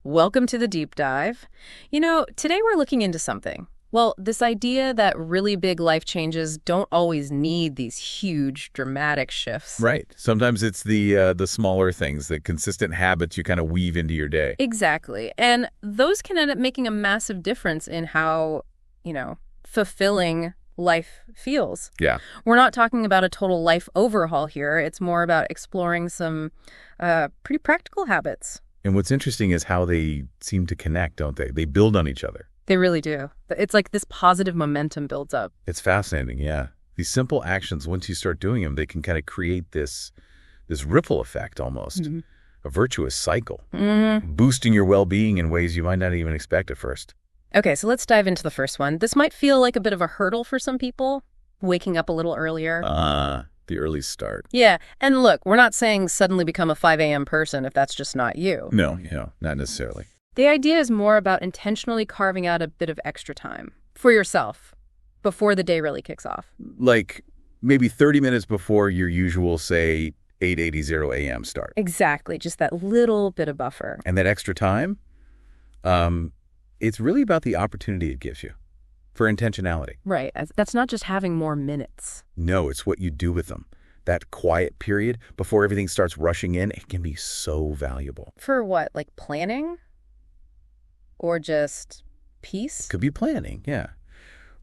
welcome to the deep dive. Today we're looking into something. Well, this idea that really big life changes don't always need these huge, dramatic shifts. Right. Sometimes it's the smaller things, the consistent habits you kind of weave into your day. Exactly. And those can end up making a massive difference in how, fulfilling life feels. Yeah. We're not talking about a total life overhaul here. It's more about exploring some pretty practical habits. And what's interesting is how they seem to connect, don't they? They build on each other. They really do. It's like this positive momentum builds up. It's fascinating, yeah. These simple actions, once you start doing them, they can kind of create this ripple effect almost, a virtuous cycle, boosting your well-being in ways you might not even expect at first. Okay, so let's dive into the first one. This might feel like a bit of a hurdle for some people, waking up a little earlier. The early start. Yeah, and look, we're not saying suddenly become a 5 a.m. person if that's just not you. No, not necessarily. The idea is more about intentionally carving out a bit of extra time for yourself before the day really kicks off. Like maybe 30 minutes before your usual, say, 8:80 a.m. start. Exactly, just that little bit of buffer. And that extra time, it's really about the opportunity it gives you for intentionality. Right. That's not just having more minutes. No, it's what you do with them. That quiet period before everything starts rushing in, it can be so valuable. For what, like planning? Or just peace? Could be planning, yeah.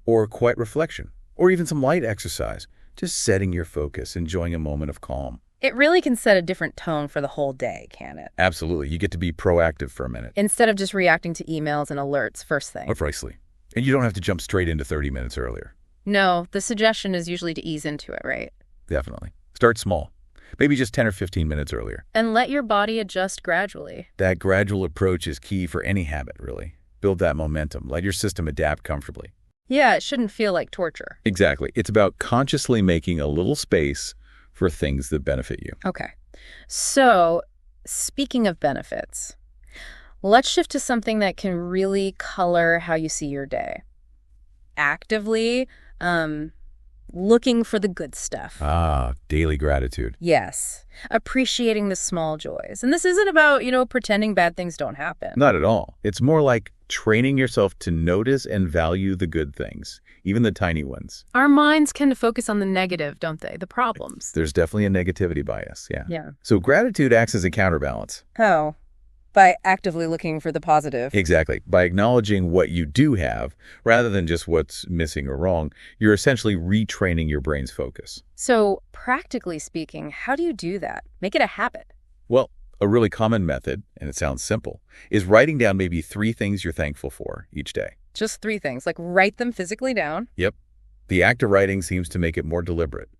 Or quiet reflection. Or even some light exercise. Just setting your focus, enjoying a moment of calm. It really can set a different tone for the whole day, can it? Absolutely. You get to be proactive for a minute. Instead of just reacting to emails and alerts first thing. Precisely. And you don't have to jump straight into 30 minutes earlier. No, the suggestion is usually to ease into it, right? Definitely. Start small. Maybe just 10 or 15 minutes earlier. And let your body adjust gradually. That gradual approach is key for any habit, really. Build that momentum. Let your system adapt comfortably. Yeah, it shouldn't feel like torture. Exactly. It's about consciously making a little space for things that benefit you. Okay. So, speaking of benefits, let's shift to something that can really color how you see your day. Actively, looking for the good stuff. Daily gratitude. Yes. Appreciating the small joys. And this isn't about, pretending bad things don't happen. Not at all. It's more like training yourself to notice and value the good things, even the tiny ones. Our minds tend to focus on the negative, don't they? The problems. There's definitely a negativity bias, yeah. Yeah. So gratitude acts as a counterbalance. How? By actively looking for the positive. Exactly. By acknowledging what you do have, rather than just what's missing or wrong, you're essentially retraining your brain's focus. So, practically speaking, how do you do that? Make it a habit. Well, a really common method, and it sounds simple, is writing down maybe 3 things you're thankful for each day. Just 3 things, like write them physically down. Yep. The act of writing seems to make it more deliberate,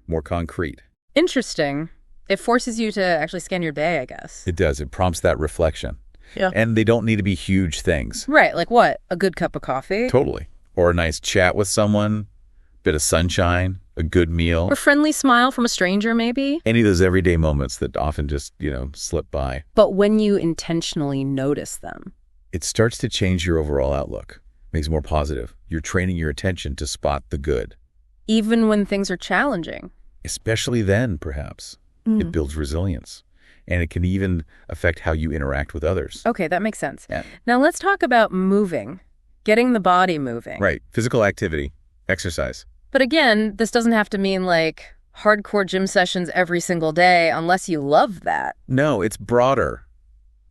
more concrete. Interesting. It forces you to actually scan your day, I guess. It does. It prompts that reflection. Yeah. And they don't need to be huge things. Right. Like what? A good cup of coffee? Totally. Or a nice chat with someone, bit of sunshine, a good meal. Or a friendly smile from a stranger, maybe? Any of those everyday moments that often just, slip by. But when you intentionally notice them, it starts to change your overall outlook. Makes it more positive. You're training your attention to spot the good. Even when things are challenging. Especially then, perhaps. It builds resilience. And it can even affect how you interact with others. Okay, that makes sense. Yeah. Now let's talk about moving. Getting the body moving. Right. Physical activity. Exercise. But again, this doesn't have to mean like hardcore gym sessions every single day unless you love that. No, it's broader.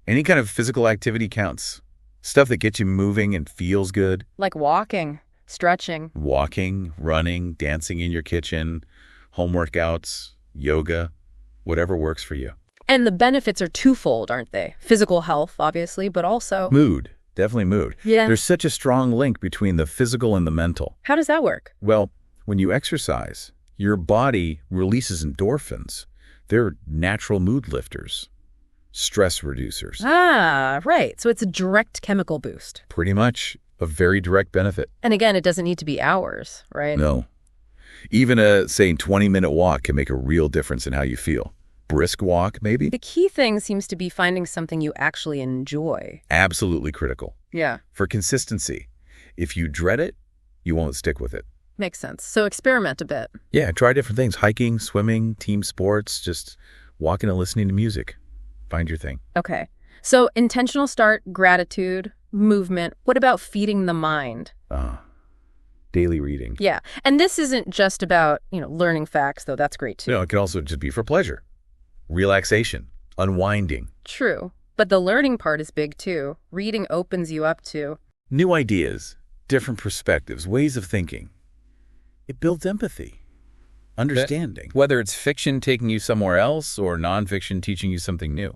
Any kind of physical activity counts. Stuff that gets you moving and feels good. Like walking, stretching. Walking, running, dancing in your kitchen, home workouts, yoga, whatever works for you. And the benefits are twofold, aren't they? Physical health, obviously, but also... Mood. Definitely mood. Yeah. There's such a strong link between the physical and the mental. How does that work? Well, when you exercise, your body releases endorphins. They're natural mood lifters, stress reducers. Ah, right. So it's a direct chemical boost. Pretty much a very direct benefit. And again, it doesn't need to be hours, right? No. Even a, say, 20-minute walk can make a real difference in how you feel. Brisk walk, maybe? The key thing seems to be finding something you actually enjoy. Absolutely critical. Yeah. For consistency. If you dread it, you won't stick with it. Makes sense. So experiment a bit. Yeah, try different things. Hiking, swimming, team sports, just walking and listening to music. Find your thing. Okay. So intentional start, gratitude, movement. What about feeding the mind? Daily reading. Yeah. And this isn't just about, learning facts, though. That's great, too. No, it can also just be for pleasure. Relaxation. Unwinding. True. But the learning part is big, too. Reading opens you up to New ideas, different perspectives, ways of thinking. It builds empathy, understanding. Whether it's fiction taking you somewhere else or nonfiction teaching you something new.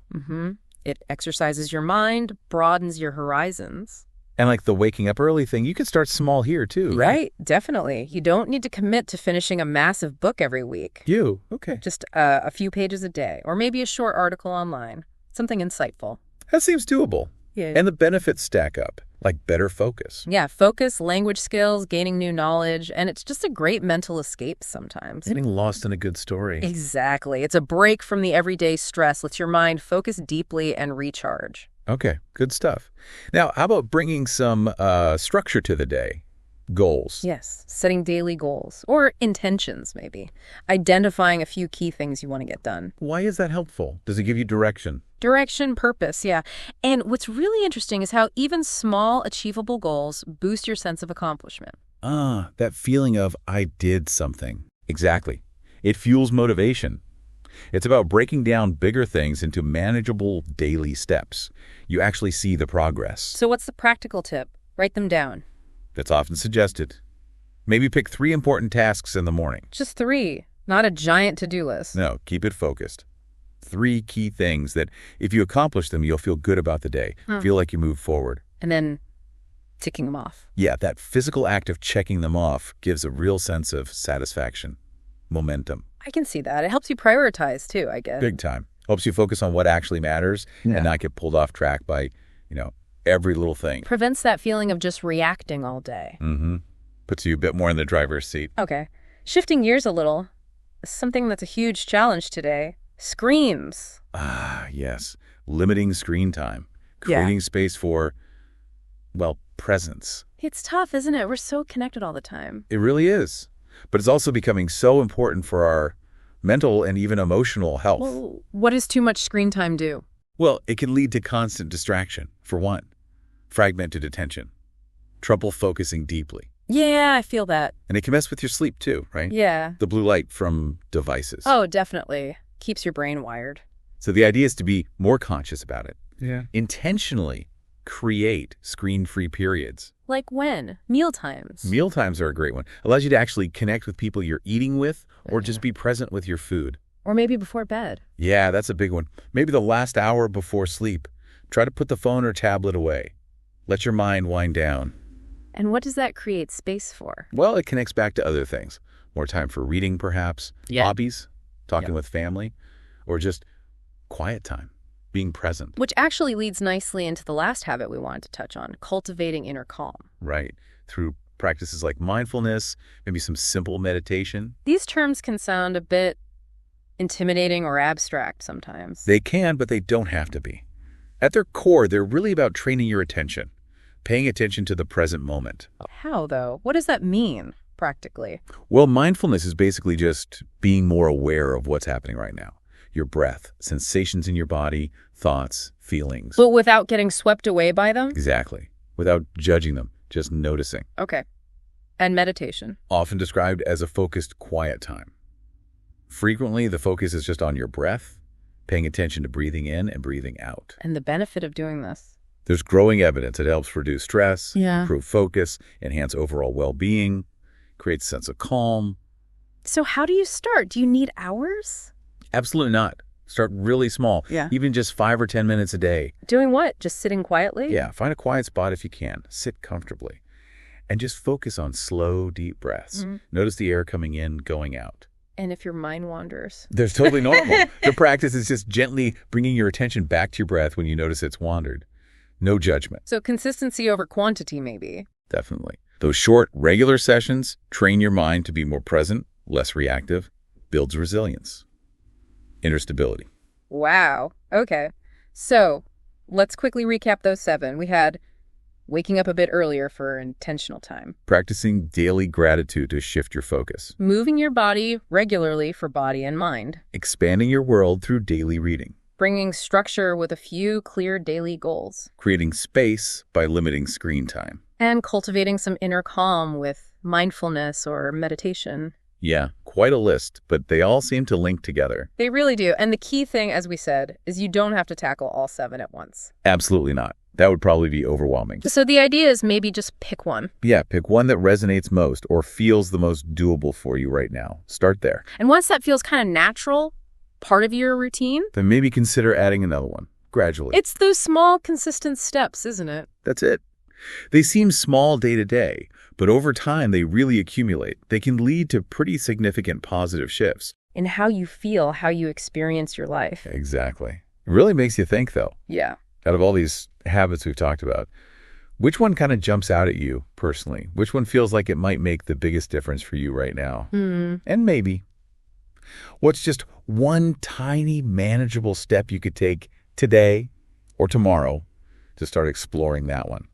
It exercises your mind, broadens your horizons. And like the waking up early thing, you can start small here, too. Right, definitely. You don't need to commit to finishing a massive book every week. Okay. Just a few pages a day, or maybe a short article online. Something insightful. That seems doable. Yeah. And the benefits stack up, like better focus. Yeah, focus, language skills, gaining new knowledge, and it's just a great mental escape sometimes. Getting lost in a good story. Exactly. It's a break from the everyday stress, lets your mind focus deeply and recharge. Okay, good stuff. Now, how about bringing some structure to the day? Goals. Yes, setting daily goals, or intentions maybe. Identifying a few key things you want to get done. Why is that helpful? Does it give you direction? Direction, purpose, yeah. And what's really interesting is how even small, achievable goals boost your sense of accomplishment. That feeling of I did something. Exactly. It fuels motivation. It's about breaking down bigger things into manageable daily steps. You actually see the progress. So what's the practical tip? Write them down. That's often suggested. Maybe pick 3 important tasks in the morning. Just 3, not a giant to-do list. No, keep it focused. 3 key things that if you accomplish them, you'll feel good about the day. Feel like you move forward. And then ticking them off. Yeah, that physical act of checking them off gives a real sense of satisfaction, momentum. I can see that. It helps you prioritize too, I guess. Big time. Helps you focus on what actually matters and not get pulled off track by, every little thing. Prevents that feeling of just reacting all day. Puts you a bit more in the driver's seat. Okay. Shifting gears a little, something that's a huge challenge today, screens. Yes. Limiting screen time. Creating space for, presence. It's tough, isn't it? We're so connected all the time. It really is. But it's also becoming so important for our mental and even emotional health. Well, what does too much screen time do? Well, it can lead to constant distraction, for one. Fragmented attention. Trouble focusing deeply. Yeah, I feel that. And it can mess with your sleep too, right? Yeah. The blue light from devices. Oh, definitely. Keeps your brain wired. So the idea is to be more conscious about it. Yeah. Intentionally create screen-free periods. Like when? Mealtimes. Mealtimes are a great one. Allows you to actually connect with people you're eating with or just be present with your food. Or maybe before bed. Yeah, that's a big one. Maybe the last hour before sleep. Try to put the phone or tablet away. Let your mind wind down. And what does that create space for? Well, it connects back to other things. More time for reading, perhaps. Yeah. Hobbies, talking with family, or just quiet time, being present. Which actually leads nicely into the last habit we wanted to touch on, cultivating inner calm. Right. Through practices like mindfulness, maybe some simple meditation. These terms can sound a bit intimidating or abstract sometimes. They can, but they don't have to be. At their core, they're really about training your attention, paying attention to the present moment. How, though? What does that mean, practically? Well, mindfulness is basically just being more aware of what's happening right now. Your breath, sensations in your body, thoughts, feelings. But without getting swept away by them? Exactly. Without judging them, just noticing. Okay. And meditation? Often described as a focused, quiet time. Frequently, the focus is just on your breath, paying attention to breathing in and breathing out. And the benefit of doing this? There's growing evidence it helps reduce stress, Yeah. improve focus, enhance overall well-being, creates a sense of calm. So how do you start? Do you need hours? Absolutely not. Start really small. Yeah. Even just 5 or 10 minutes a day. Doing what? Just sitting quietly? Yeah, find a quiet spot if you can. Sit comfortably. And just focus on slow, deep breaths. Notice the air coming in, going out. And if your mind wanders? That's totally normal. The practice is just gently bringing your attention back to your breath when you notice it's wandered. No judgment. So consistency over quantity, maybe. Definitely. Those short, regular sessions train your mind to be more present, less reactive, builds resilience, inner stability. Wow. Okay. So let's quickly recap those 7. We had waking up a bit earlier for intentional time. Practicing daily gratitude to shift your focus. Moving your body regularly for body and mind. Expanding your world through daily reading. bringing structure with a few clear daily goals. Creating space by limiting screen time. And cultivating some inner calm with mindfulness or meditation. Yeah, quite a list, but they all seem to link together. They really do. And the key thing, as we said, is you don't have to tackle all 7 at once. Absolutely not. That would probably be overwhelming. So the idea is maybe just pick one. Yeah, pick one that resonates most or feels the most doable for you right now. Start there. And once that feels kind of natural, part of your routine, Then maybe consider adding another one, gradually. it's those small, consistent steps, isn't it? That's it. They seem small day to day, but over time they really accumulate. They can lead to pretty significant positive shifts. In how you feel, how you experience your life. Exactly. It really makes you think, though. Yeah. Out of all these habits we've talked about, which one kind of jumps out at you personally? Which one feels like it might make the biggest difference for you right now? And maybe, what's just one tiny manageable step you could take today or tomorrow to start exploring that one?